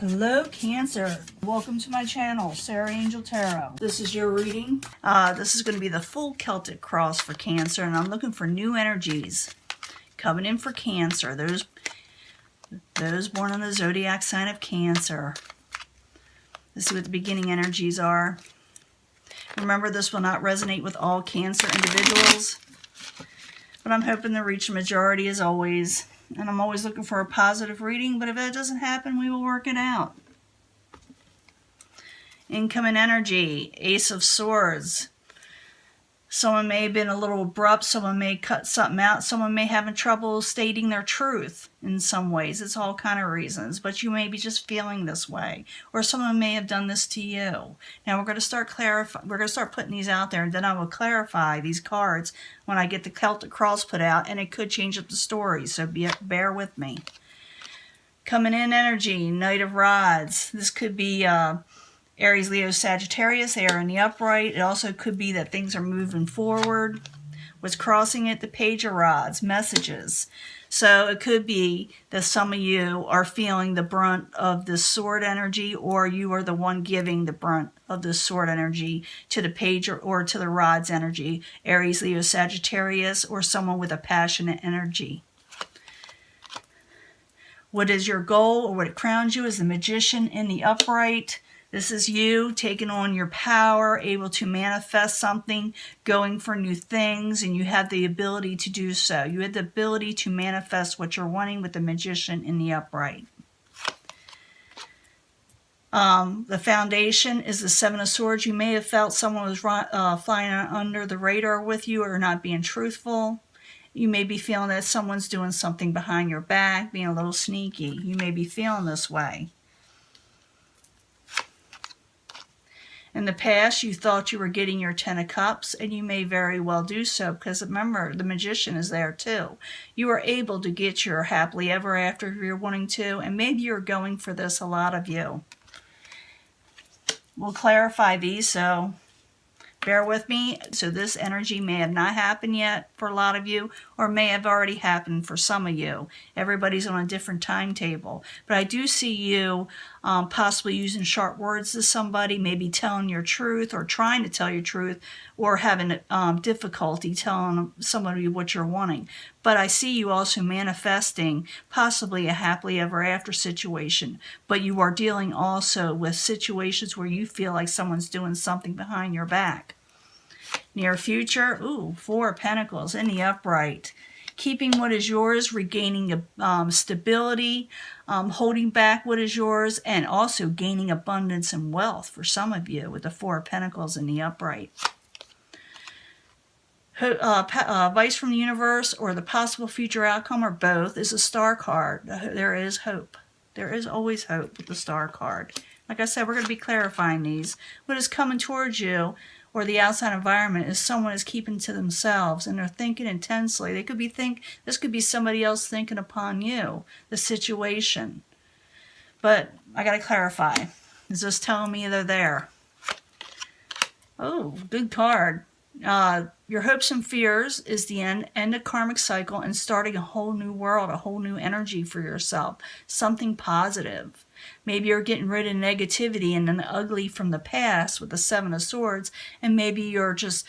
Hello Cancer, welcome to my channel, Sarah Angel Tarot. This is your reading. This is going to be the full Celtic cross for Cancer, and I'm looking for new energies coming in for Cancer. Those born on the zodiac sign of Cancer. Let's see what the beginning energies are. Remember, this will not resonate with all Cancer individuals, but I'm hoping to reach the majority as always. And I'm always looking for a positive reading, but if that doesn't happen, we will work it out. Incoming energy, Ace of Swords. Someone may have been a little abrupt, someone may cut something out, someone may have trouble stating their truth in some ways. It's all kind of reasons, but you may be just feeling this way, or someone may have done this to you. Now we're going to start putting these out there, and then I will clarify these cards when I get the Celtic cross put out, and it could change up the story, so bear with me. Coming in energy, Knight of Rods. This could be Aries, Leo, Sagittarius. They are in the upright. It also could be that things are moving forward. What's crossing it? The Page of Rods, messages. So it could be that some of you are feeling the brunt of the sword energy, or you are the one giving the brunt of the sword energy to the Page or to the Rods energy. Aries, Leo, Sagittarius, or someone with a passionate energy. What is your goal, or what crowns you, is the Magician in the upright. This is you taking on your power, able to manifest something, going for new things, and you have the ability to do so. You have the ability to manifest what you're wanting with the Magician in the upright. The foundation is the Seven of Swords. You may have felt someone was flying under the radar with you, or not being truthful. You may be feeling that someone's doing something behind your back, being a little sneaky. You may be feeling this way. In the past, you thought you were getting your 10 of Cups, and you may very well do so, because remember, the Magician is there too. You are able to get your happily ever after if you're wanting to, and maybe you're going for this, a lot of you. We'll clarify these, so bear with me. So this energy may have not happened yet for a lot of you, or may have already happened for some of you. Everybody's on a different timetable. But I do see you possibly using sharp words to somebody, maybe telling your truth, or trying to tell your truth, or having difficulty telling somebody what you're wanting. But I see you also manifesting possibly a happily ever after situation. But you are dealing also with situations where you feel like someone's doing something behind your back. Near future, ooh, Four of Pentacles in the upright. Keeping what is yours, regaining stability, holding back what is yours, and also gaining abundance and wealth for some of you with the Four of Pentacles in the upright. Advice from the universe, or the possible future outcome, or both, is a Star card. There is hope. There is always hope with the Star card. Like I said, we're going to be clarifying these. What is coming towards you, or the outside environment, is someone is keeping to themselves, and they're thinking intensely. They could be this could be somebody else thinking upon you, the situation. But I got to clarify. Is this telling me they're there? Oh, good card. Your hopes and fears is the end of karmic cycle, and starting a whole new world, a whole new energy for yourself. Something positive. Maybe you're getting rid of negativity and the ugly from the past with the Seven of Swords, and maybe you're just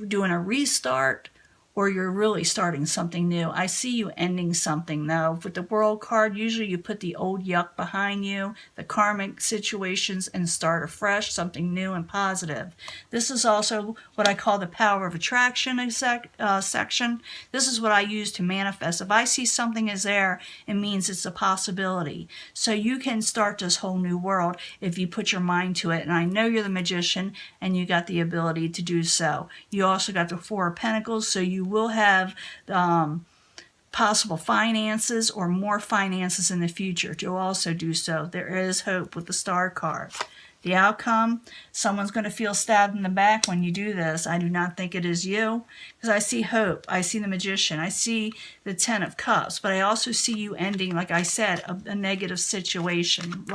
doing a restart, or you're really starting something new. I see you ending something, though. With the World card, usually you put the old yuck behind you, the karmic situations, and start afresh, something new and positive. This is also what I call the power of attraction section. This is what I use to manifest. If I see something is there, it means it's a possibility. So you can start this whole new world if you put your mind to it. And I know you're the Magician, and you got the ability to do so. You also got the Four of Pentacles, so you will have possible finances, or more finances in the future to also do so. There is hope with the Star card. The outcome, someone's going to feel stabbed in the back when you do this. I do not think it is you, because I see hope. I see the Magician. I see the Ten of Cups, but I also see you ending, like I said, a negative situation.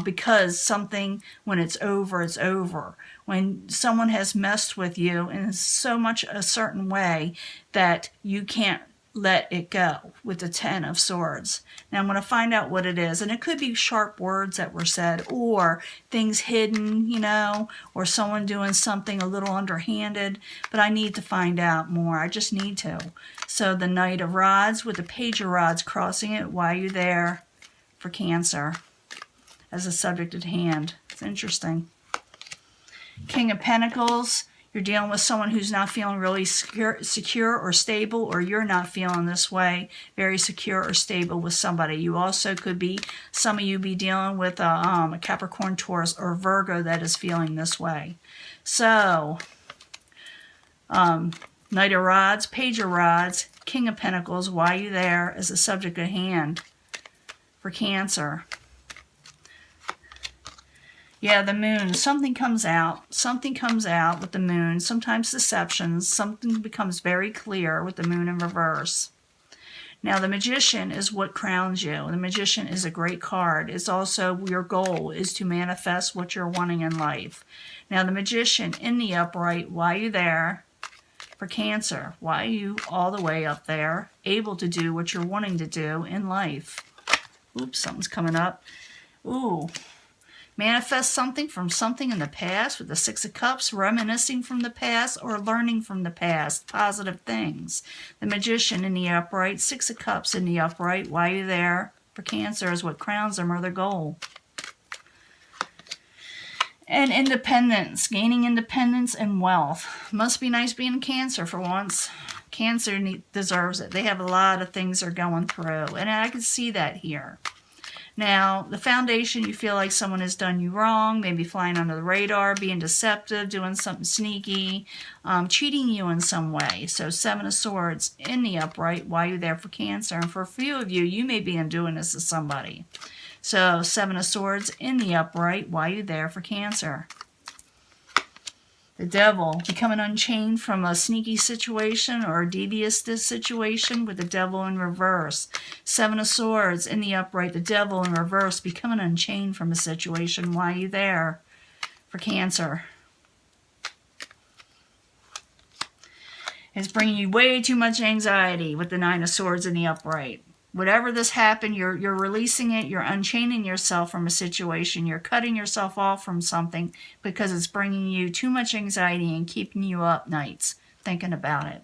Because something, when it's over, it's over. When someone has messed with you in so much a certain way that you can't let it go with the Ten of Swords. Now I'm going to find out what it is. And it could be sharp words that were said, or things hidden, you know, or someone doing something a little underhanded. But I need to find out more. I just need to. So the Knight of Rods with the Page of Rods crossing it. Why are you there for Cancer as a subject at hand? It's interesting. King of Pentacles. You're dealing with someone who's not feeling really secure or stable, or you're not feeling this way, very secure or stable with somebody. You also could be, some of you be dealing with a Capricorn, Taurus, or Virgo that is feeling this way. So, Knight of Rods, Page of Rods, King of Pentacles, why are you there as a subject at hand for Cancer? Yeah, the Moon. Something comes out. Something comes out with the Moon. Sometimes deceptions. Something becomes very clear with the Moon in reverse. Now, the Magician is what crowns you. The Magician is a great card. It's also your goal is to manifest what you're wanting in life. Now, the Magician in the upright, why are you there for Cancer? Why are you all the way up there, able to do what you're wanting to do in life? Oops, something's coming up. Ooh. Manifest something from something in the past with the Six of Cups, reminiscing from the past or learning from the past, positive things. The Magician in the upright, Six of Cups in the upright, why are you there for Cancer is what crowns them or their goal. And independence, gaining independence and wealth. Must be nice being Cancer for once. Cancer deserves it. They have a lot of things they're going through, and I can see that here. Now, the foundation, you feel like someone has done you wrong, maybe flying under the radar, being deceptive, doing something sneaky, cheating you in some way. So, Seven of Swords in the upright, why are you there for Cancer? And for a few of you, you may be doing this to somebody. So, Seven of Swords in the upright, why are you there for Cancer? The Devil, becoming unchained from a sneaky situation or a devious situation with the Devil in reverse. Seven of Swords in the upright, the Devil in reverse, becoming unchained from a situation. Why are you there for Cancer? It's bringing you way too much anxiety with the Nine of Swords in the upright. Whatever this happened, you're releasing it, you're unchaining yourself from a situation, you're cutting yourself off from something because it's bringing you too much anxiety and keeping you up nights thinking about it.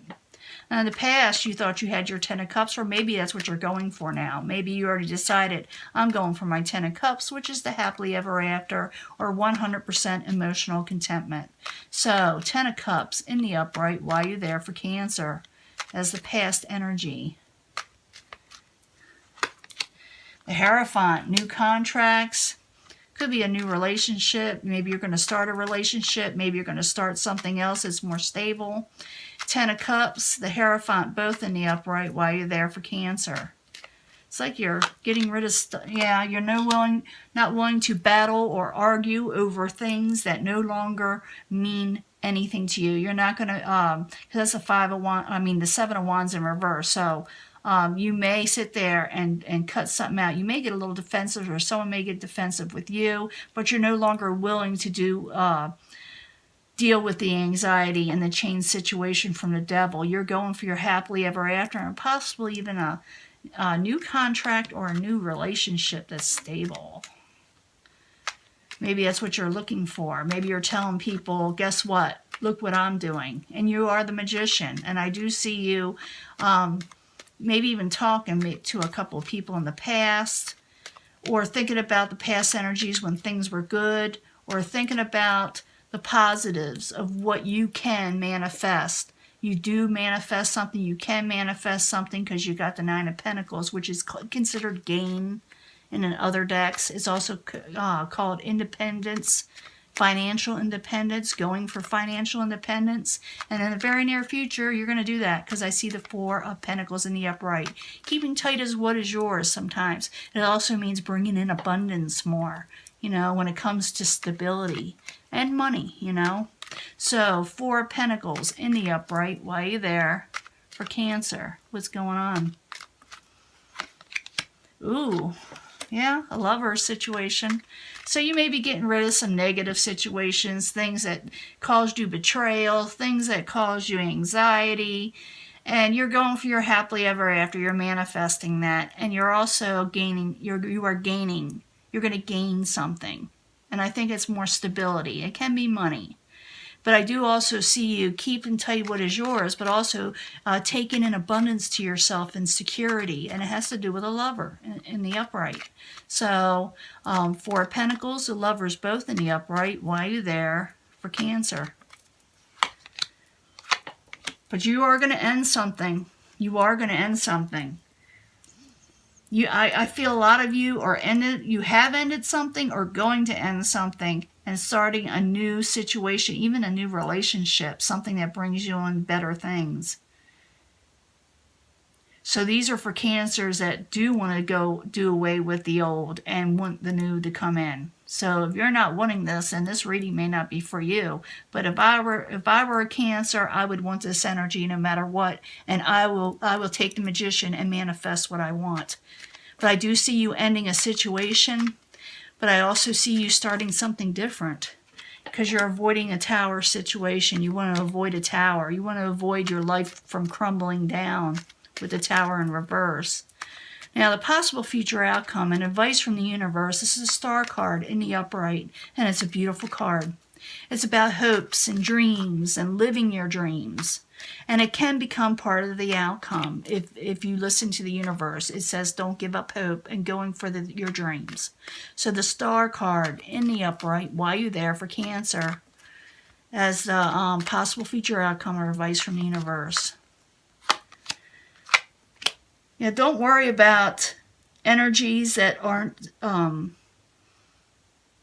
Now, in the past, you thought you had your Ten of Cups, or maybe that's what you're going for now. Maybe you already decided, I'm going for my Ten of Cups, which is the happily ever after, or 100% emotional contentment. So, Ten of Cups in the upright, why are you there for Cancer? As the past energy. The Hierophant, new contracts, could be a new relationship. Maybe you're going to start a relationship. Maybe you're going to start something else that's more stable. Ten of Cups, the Hierophant, both in the upright. Why are you there for Cancer? It's like you're getting rid of stuff. Yeah, you're not willing to battle or argue over things that no longer mean anything to you. You're not going to, because that's the Seven of Wands in reverse. So, you may sit there and cut something out. You may get a little defensive, or someone may get defensive with you, but you're no longer willing to deal with the anxiety and the chain situation from the Devil. You're going for your happily ever after, and possibly even a new contract or a new relationship that's stable. Maybe that's what you're looking for. Maybe you're telling people, guess what? Look what I'm doing. And you are the Magician. And I do see you maybe even talking to a couple of people in the past, or thinking about the past energies when things were good, or thinking about the positives of what you can manifest. You do manifest something. You can manifest something because you got the Nine of Pentacles, which is considered gain in other decks. It's also called independence, financial independence, going for financial independence. And in the very near future, you're going to do that because I see the Four of Pentacles in the upright. Keeping tight as what is yours sometimes. It also means bringing in abundance more, when it comes to stability and money, So, Four of Pentacles in the upright. Why are you there for Cancer? What's going on? Ooh, yeah, a lover situation. So you may be getting rid of some negative situations, things that caused you betrayal, things that caused you anxiety, And you're going for your happily ever after. You're manifesting that. And you're also gaining, you are gaining. You're going to gain something. And I think it's more stability. It can be money. But I do also see you keeping tight what is yours, but also taking in abundance to yourself and security. And it has to do with a lover in the upright. So Four of Pentacles, the lovers both in the upright. Why are you there for Cancer? But you are going to end something. You are going to end something. I feel a lot of you you have ended something or going to end something and starting a new situation, even a new relationship, something that brings you on better things. So these are for Cancers that do want to go do away with the old and want the new to come in. So if you're not wanting this, and this reading may not be for you, but if I were a Cancer, I would want this energy no matter what, and I will take the Magician and manifest what I want. But I do see you ending a situation, but I also see you starting something different because you're avoiding a tower situation. You want to avoid a tower. You want to avoid your life from crumbling down with the Tower in reverse. Now, the possible future outcome and advice from the universe, this is a star card in the upright, and it's a beautiful card. It's about hopes and dreams and living your dreams. And it can become part of the outcome if you listen to the universe. It says don't give up hope and going for your dreams. So the star card in the upright, why are you there for Cancer? As the possible future outcome or advice from the universe. Yeah, don't worry about energies that aren't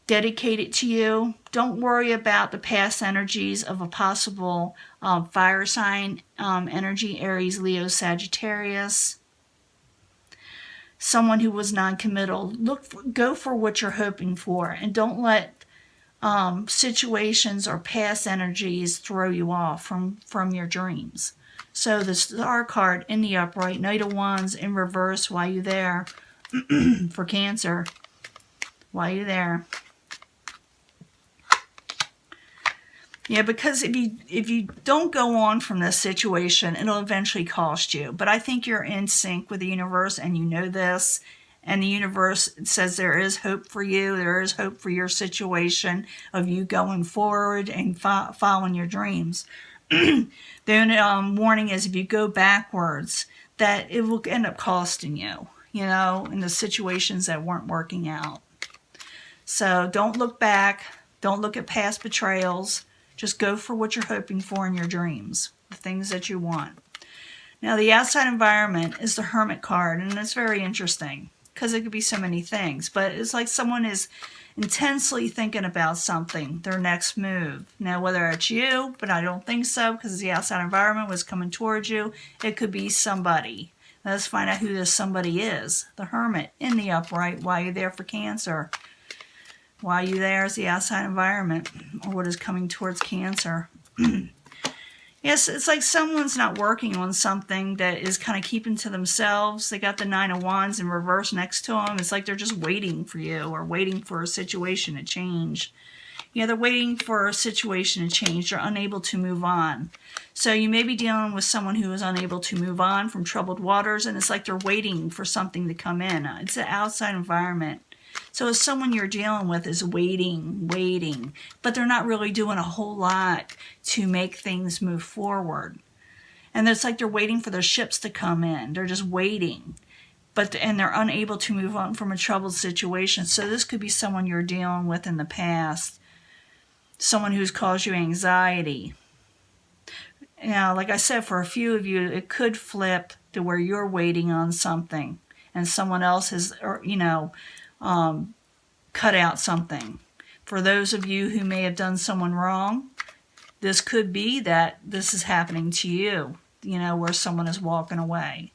dedicated to you. Don't worry about the past energies of a possible fire sign energy, Aries, Leo, Sagittarius. Someone who was non-committal. Go for what you're hoping for, and don't let situations or past energies throw you off from your dreams. So the star card in the upright, Knight of Wands in reverse, why are you there? For Cancer, why are you there? Yeah, because if you don't go on from this situation, it'll eventually cost you. But I think you're in sync with the universe, and you know this. And the universe says there is hope for you. There is hope for your situation of you going forward and following your dreams. The only warning is if you go backwards, that it will end up costing you, in the situations that weren't working out. So don't look back. Don't look at past betrayals. Just go for what you're hoping for in your dreams, the things that you want. Now, the outside environment is the Hermit card, and it's very interesting because it could be so many things. But it's like someone is intensely thinking about something, their next move. Now, whether it's you, but I don't think so because the outside environment was coming towards you. It could be somebody. Let's find out who this somebody is. The Hermit in the upright. Why are you there for Cancer? Why are you there is the outside environment, or what is coming towards Cancer. Yes, it's like someone's not working on something that is kind of keeping to themselves. They got the Nine of Wands in reverse next to them. It's like they're just waiting for you or waiting for a situation to change. Yeah, they're waiting for a situation to change. They're unable to move on. So you may be dealing with someone who is unable to move on from troubled waters, and it's like they're waiting for something to come in. It's an outside environment. So if someone you're dealing with is waiting, but they're not really doing a whole lot to make things move forward. And it's like they're waiting for their ships to come in. They're just waiting. And they're unable to move on from a troubled situation. So this could be someone you're dealing with in the past. Someone who's caused you anxiety. Now, like I said, for a few of you, it could flip to where you're waiting on something. And someone else has, cut out something. For those of you who may have done someone wrong, this could be that this is happening to you, where someone is walking away.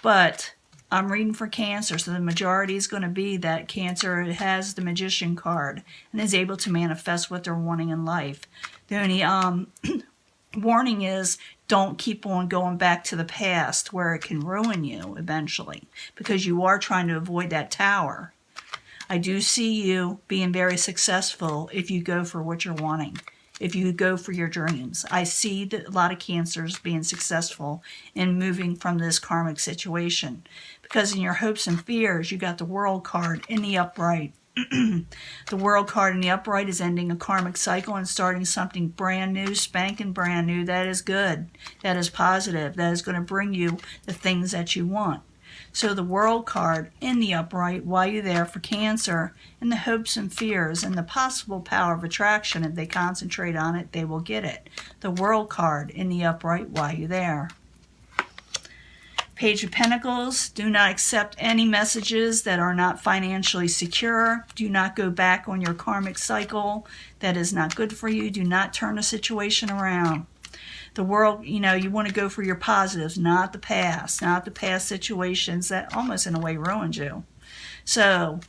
But I'm reading for Cancer, so the majority is going to be that Cancer has the Magician card and is able to manifest what they're wanting in life. The only warning is don't keep on going back to the past where it can ruin you eventually, because you are trying to avoid that tower. I do see you being very successful if you go for what you're wanting. if you go for your dreams. I see that a lot of Cancers being successful in moving from this karmic situation. Because in your hopes and fears, you got the World card in the upright. The World card in the upright is ending a karmic cycle and starting something brand new, spanking brand new. That is good. That is positive. That is going to bring you the things that you want. So the World card in the upright, while you're there for Cancer, and the hopes and fears and the possible power of attraction, if they concentrate on it, they will get it. The World card in the upright while you're there. Page of Pentacles, do not accept any messages that are not financially secure. Do not go back on your karmic cycle. That is not good for you. Do not turn the situation around. The World, you want to go for your positives, not the past situations that almost in a way ruined you. So,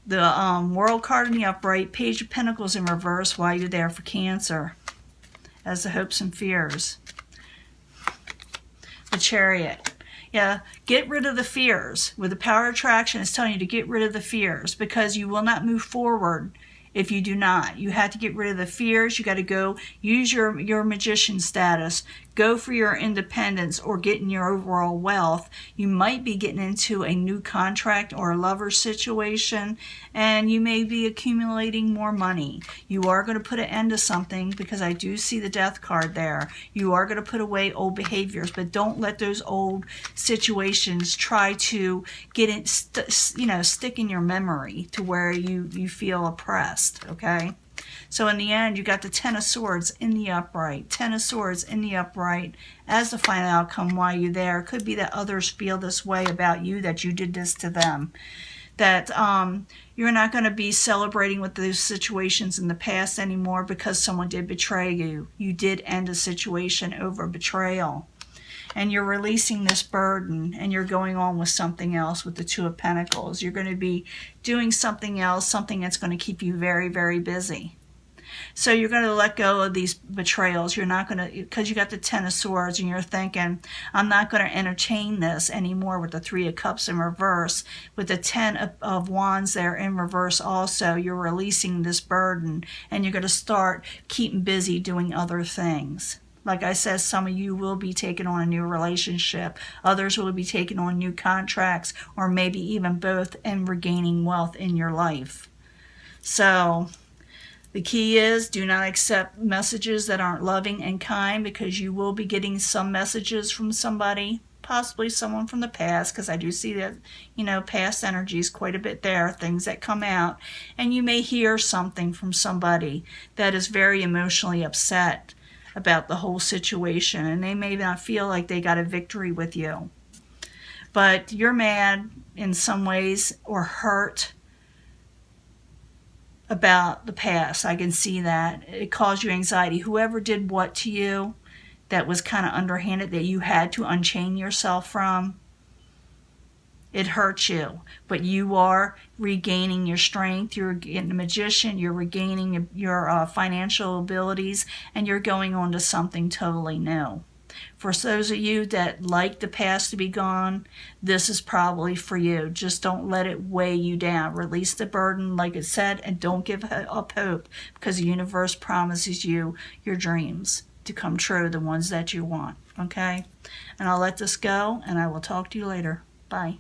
the World card in the upright, Page of Pentacles in reverse while you're there for Cancer, as the hopes and fears. The Chariot. Yeah, get rid of the fears. With the power of attraction, it's telling you to get rid of the fears because you will not move forward if you do not. You have to get rid of the fears. You got to go use your magician status. Go for your independence or getting your overall wealth. You might be getting into a new contract or a lover situation, and you may be accumulating more money. You are going to put an end to something because I do see the Death card there. You are going to put away old behaviors, but don't let those old situations try to get in, stick in your memory to where you feel oppressed, okay? So in the end, you got the Ten of Swords in the upright. Ten of Swords in the upright as the final outcome while you're there. It could be that others feel this way about you, that you did this to them. That you're not going to be celebrating with those situations in the past anymore because someone did betray you. You did end a situation over betrayal. And you're releasing this burden and you're going on with something else with the Two of Pentacles. You're going to be doing something else, something that's going to keep you very, very busy. So you're going to let go of these betrayals. You're not going to, because you got the Ten of Swords and you're thinking, I'm not going to entertain this anymore with the Three of Cups in reverse. With the Ten of Wands there in reverse also, you're releasing this burden and you're going to start keeping busy doing other things. Like I said, some of you will be taking on a new relationship. Others will be taking on new contracts or maybe even both and regaining wealth in your life. So the key is do not accept messages that aren't loving and kind because you will be getting some messages from somebody, possibly someone from the past, because I do see that, past energy is quite a bit there, things that come out. And you may hear something from somebody that is very emotionally upset about the whole situation, and they may not feel like they got a victory with you. But you're mad in some ways or hurt about the past. I can see that. It caused you anxiety. Whoever did what to you that was kind of underhanded, that you had to unchain yourself from, it hurts you. But you are regaining your strength. You're getting a magician. You're regaining your financial abilities. And you're going on to something totally new. For those of you that like the past to be gone, this is probably for you. Just don't let it weigh you down. Release the burden, like it said, and don't give up hope, because the universe promises you your dreams to come true, the ones that you want. Okay? And I'll let this go, and I will talk to you later. Bye.